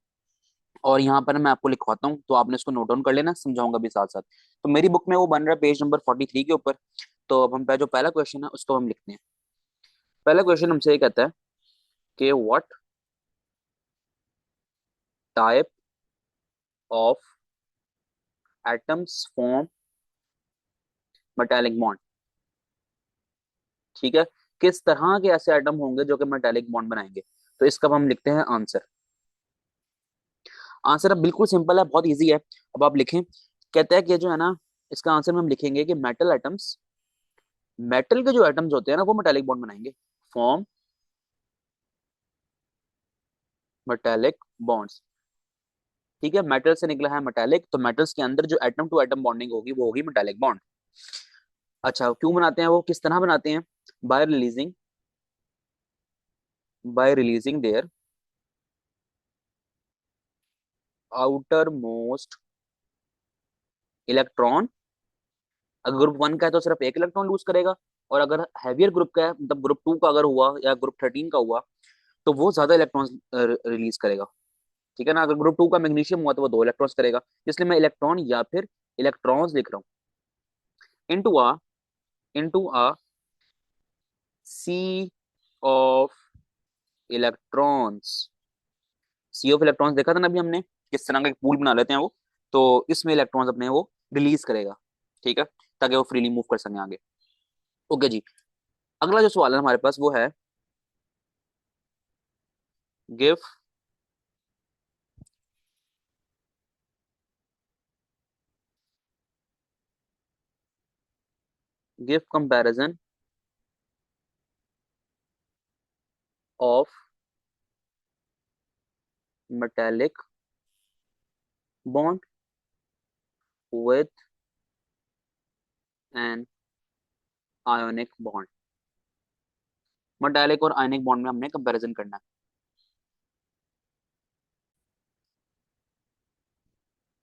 Speaker 1: और यहाँ पर मैं आपको लिखवाता हूँ, तो आपने इसको नोट डाउन कर लेना, समझाऊंगा भी साथ साथ। तो मेरी बुक में वो बन रहा है पेज नंबर 43 के ऊपर। तो अब हम जो पहला क्वेश्चन है उसको हम लिखते हैं। पहला क्वेश्चन हमसे ये कहता है कि what type of atoms form metallic bond. ठीक है, किस तरह के ऐसे एटम होंगे जो कि मेटालिक बॉन्ड बनाएंगे। तो इसका अब हम लिखते हैं आंसर। आंसर अब बिल्कुल सिंपल है, बहुत इजी है। अब आप लिखें, कहता है कि जो है ना, इसका आंसर में हम लिखेंगे कि मेटल एटम्स, मेटल के जो एटम्स होते हैं ना वो मेटालिक बॉन्ड बनाएंगे। Form metallic bonds. ठीक है, मेटल से निकला है मेटालिक, तो मेटल्स के अंदर जो एटम टू एटम बॉन्डिंग होगी वो होगी मेटालिक बॉन्ड। अच्छा, क्यों बनाते हैं वो, किस तरह बनाते हैं? Bye releasing, bye releasing their outer most electron. अगर ग्रुप वन का है तो सिर्फ एक इलेक्ट्रॉन लूज करेगा, और अगर हैवियर ग्रुप का है, मतलब ग्रुप टू का अगर हुआ या ग्रुप 13 का हुआ, तो वो ज्यादा इलेक्ट्रॉन रिलीज करेगा। ठीक है ना, अगर ग्रुप टू का मैग्नीशियम हुआ तो वो दो इलेक्ट्रॉन्स करेगा। इसलिए मैं इलेक्ट्रॉन या फिर इलेक्ट्रॉन्स लिख रहा हूँ। Into a, into a sea of electrons. Sea of electrons देखा था ना अभी हमने, किस तरह का एक पूल बना लेते हैं वो। तो इसमें इलेक्ट्रॉन्स अपने वो रिलीज करेगा। ठीक है, ताकि वो फ्रीली मूव कर सकें आगे। ओके जी, अगला जो सवाल है हमारे पास वो है, give give comparison of metallic bond with an ionic bond. Metallic और आयनिक बॉन्ड में हमने कंपैरिजन करना है।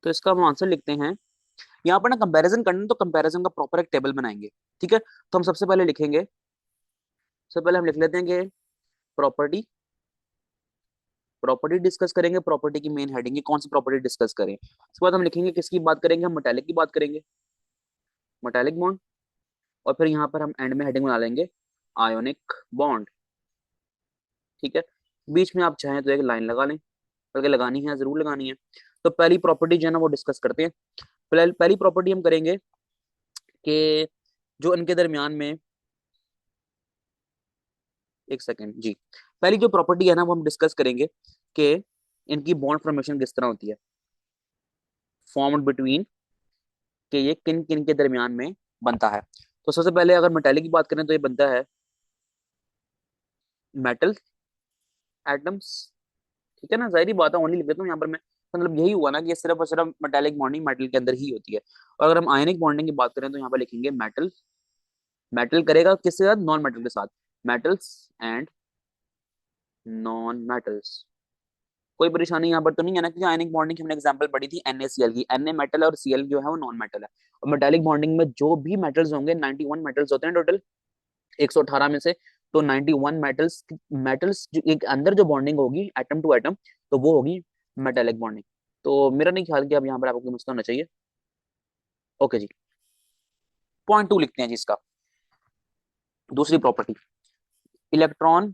Speaker 1: तो इसका हम आंसर लिखते हैं। यहाँ पर ना कंपैरिजन करना है, तो कंपैरिजन का प्रॉपर एक टेबल बनाएंगे। ठीक है, तो हम सबसे पहले लिखेंगे, सबसे पहले हम लिख लेते हैं कि प्रॉपर्टी, प्रॉपर्टी डिस्कस करेंगे। प्रॉपर्टी की मेन हेडिंग है कौन सी प्रॉपर्टी डिस्कस करें। उसके बाद हम लिखेंगे किसकी बात करेंगे, हम मेटालिक की बात करेंगे, मेटालिक बॉन्ड। और फिर यहाँ पर हम एंड में हेडिंग बना लेंगे आयोनिक बॉन्ड। ठीक है, बीच में आप चाहें तो एक लाइन लगा लें, बल्कि लगानी है, जरूर लगानी है। तो पहली प्रॉपर्टी जो है ना वो डिस्कस करते हैं। पहली प्रॉपर्टी हम करेंगे कि जो इनके दरमियान में, एक सेकेंड जी, पहली जो प्रॉपर्टी है ना वो हम डिस्कस करेंगे कि इनकी बॉन्ड फॉर्मेशन किस तरह होती है, फॉर्म्ड बिटवीन, कि ये किन किन के दरमियान में बनता है। तो सबसे पहले अगर मेटालिक की बात करें तो ये बनता है मेटल एटम्स। ठीक है ना, जाहिर बात है, ओनली लिख देता हूँ यहाँ पर मैं, मतलब यही हुआ ना कि ये सिर्फ और सिर्फ मेटालिक बॉन्डिंग मेटल के अंदर ही होती है। और अगर हम आयनिक बॉन्डिंग की बात करें तो यहाँ पर लिखेंगे मेटल, मेटल करेगा किसके साथ, नॉन मेटल के साथ, मेटल्स एंड नॉन मेटल्स। कोई परेशानी यहाँ पर तो नहीं है ना, क्योंकि आयनिक बॉन्डिंग की हमने एग्जांपल पढ़ी थी NaCl की, Na मेटल है और Cl जो है वो नॉन मेटल है। और मेटालिक बॉन्डिंग में जो भी मेटल्स होंगे, 91 मेटल्स होते हैं टोटल 118 में से। तो 91 मेटल्स, मेटल्स जो एक अंदर जो बॉन्डिंग होगी एटम टू एटम, तो वो होगी मेटालिक बॉन्डिंग। तो मेरा नहीं ख्याल कि अब यहाँ पर आपको समझना होना चाहिए। ओके जी, पॉइंट टू लिखते हैं जी इसका, दूसरी प्रॉपर्टी, इलेक्ट्रॉन।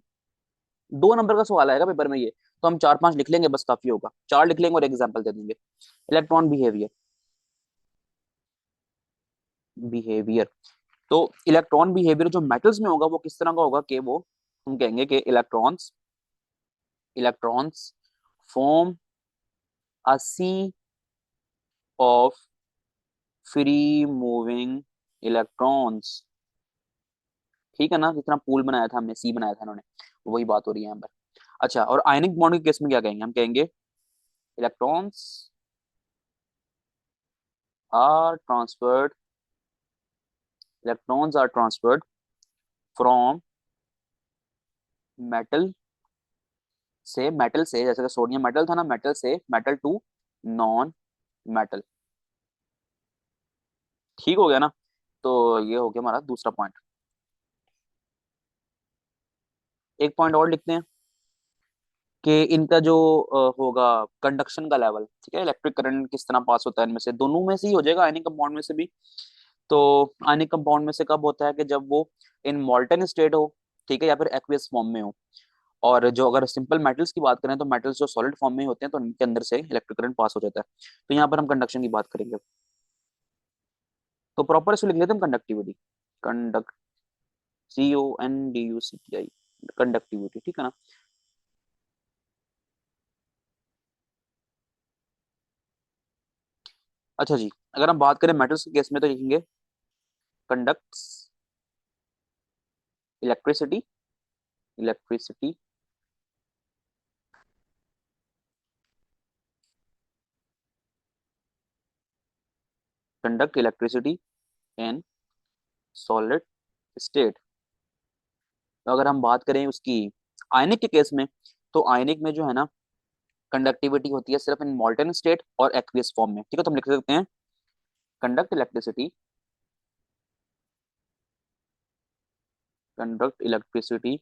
Speaker 1: दो नंबर का सवाल आएगा पेपर में ये, तो हम चार पांच लिख लेंगे बस, काफी होगा, चार लिख लेंगे और एग्जाम्पल दे देंगे। Electron behaviour, behaviour. तो इलेक्ट्रॉन बिहेवियर जो मेटल्स में होगा वो किस तरह का होगा, कि वो हम कहेंगे कि electrons, electrons form a sea of free moving electrons. ठीक है ना, जितना पूल बनाया था हमने, सी बनाया था इन्होंने, वही बात हो रही है यहाँ पर। अच्छा, और आयनिक बॉन्ड के केस में क्या कहेंगे, हम कहेंगे electrons are transferred, electrons are transferred from metal से मेटल से, जैसे कि सोडियम मेटल था ना, मेटल से मेटल टू नॉन मेटल। ठीक हो गया ना? तो ये हो गया हमारा दूसरा पॉइंट। एक पॉइंट और लिखते हैं कि इनका जो होगा कंडक्शन का लेवल, ठीक है, इलेक्ट्रिक करंट किस तरह पास होता है इनमें से, दोनों में से ही हो जाएगा, आयनिक कंपाउंड में से भी। तो आयनिक कंपाउंड में से कब होता है कि जब वो इन मॉल्टन स्टेट हो, ठीक है, या फिर एक्वियस फॉर्म में हो। और जो अगर सिंपल मेटल्स की बात करें तो मेटल्स जो सॉलिड फॉर्म में होते हैं तो उनके अंदर से इलेक्ट्रिक करंट पास हो जाता है। तो यहाँ पर हम कंडक्शन की बात करेंगे। तो प्रॉपर इसको लिख लेते हैं कंडक्टिविटी, कंडक्ट, CONDUCTI, कंडक्टिविटी, ठीक है ना? अच्छा जी, अगर हम बात करें मेटल्स के केस में तो लिखेंगे conducts electricity, electricity conduct electricity in solid state. तो अगर हम बात करें उसकी आयनिक के केस में, तो आयनिक में जो है ना कंडक्टिविटी होती है सिर्फ इन मॉल्टन स्टेट और एक्वियस फॉर्म में, ठीक है। तो हम लिख सकते हैं conduct electricity, conduct electricity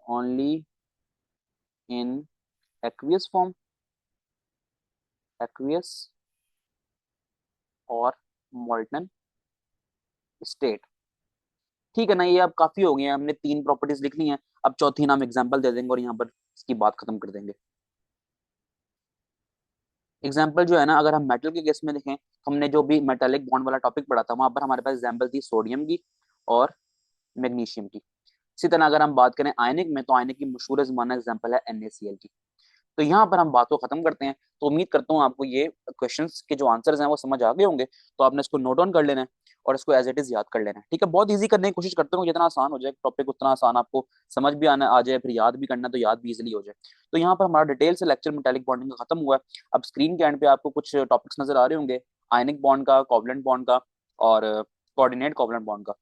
Speaker 1: only in aqueous form, aqueous और मॉल्टन स्टेट। ठीक है ना? ये अब काफी हो गई है, हमने तीन प्रॉपर्टीज लिख ली हैं। अब चौथी नाम एग्जांपल दे देंगे और यहाँ पर इसकी बात खत्म कर देंगे। एग्जाम्पल जो है ना, अगर हम मेटल के केस में देखें, हमने जो भी मेटालिक बॉन्ड वाला टॉपिक पढ़ा था वहां पर हमारे पास एग्जाम्पल थी सोडियम की और मैग्नीशियम की। इसी तरह अगर हम बात करें आयनिक में, तो आयनिक की मशहूर जमाना एग्जाम्पल है NaCl की। तो यहाँ पर हम बात को खत्म करते हैं। तो उम्मीद करता हूँ आपको ये क्वेश्चंस के जो आंसर्स हैं वो समझ आ गए होंगे। तो आपने इसको नोट डाउन कर लेना है और इसको एज इट इज याद कर लेना है, ठीक है। बहुत इजी करने की कोशिश करते हूँ, जितना आसान हो जाए टॉपिक उतना आसान आपको समझ भी आना आ जाए, फिर याद भी करना तो याद भी इजिली हो जाए। तो यहाँ पर हमारा डिटेल से लेक्चर मेटालिक बॉन्डिंग का खत्म हुआ है। अब स्क्रीन के एंड पे आपको कुछ टॉपिक्स नजर आ रहे होंगे, आयनिक बॉन्ड का, कोवलेंट बॉन्ड का और कोऑर्डिनेट कोवलेंट बॉन्ड का।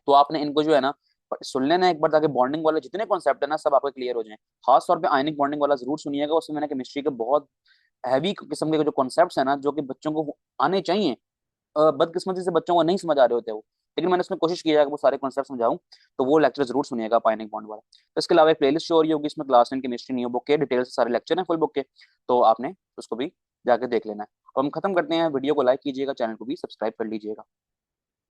Speaker 1: तो आपने इनको जो है ना सुन लेना एक बार, ताकि बॉन्डिंग वाले जितने कॉन्सेप्ट है ना सब आपके क्लियर हो जाएं। खास तौर पे आयनिक बॉन्डिंग वाला जरूर सुनिएगा, उसमें मैंने केमिस्ट्री के बहुत हैवी किस्म के जो कॉन्सेप्ट्स है ना जो कि बच्चों को आने चाहिए, बदकिस्मती से बच्चों को नहीं समझ आ रहे होते वो, लेकिन मैंने उसमें कोशिश की है कि वो सारे कॉन्सेप्ट समझाऊं। तो वो लेक्चर जरूर सुनिएगा पाइनिक बॉन्ड वाला। तो इसके अलावा एक प्लेलिस्ट शो हो रही होगी, इसमें क्लास 10 केमिस्ट्री न्यू बुक के डिटेल से सारे लेक्चर हैं फुल बुक के, तो आपने उसको भी जाके देख लेना है। अब हम खत्म करते हैं, वीडियो को लाइक कीजिएगा, चैनल को भी सब्सक्राइब कर लीजिएगा।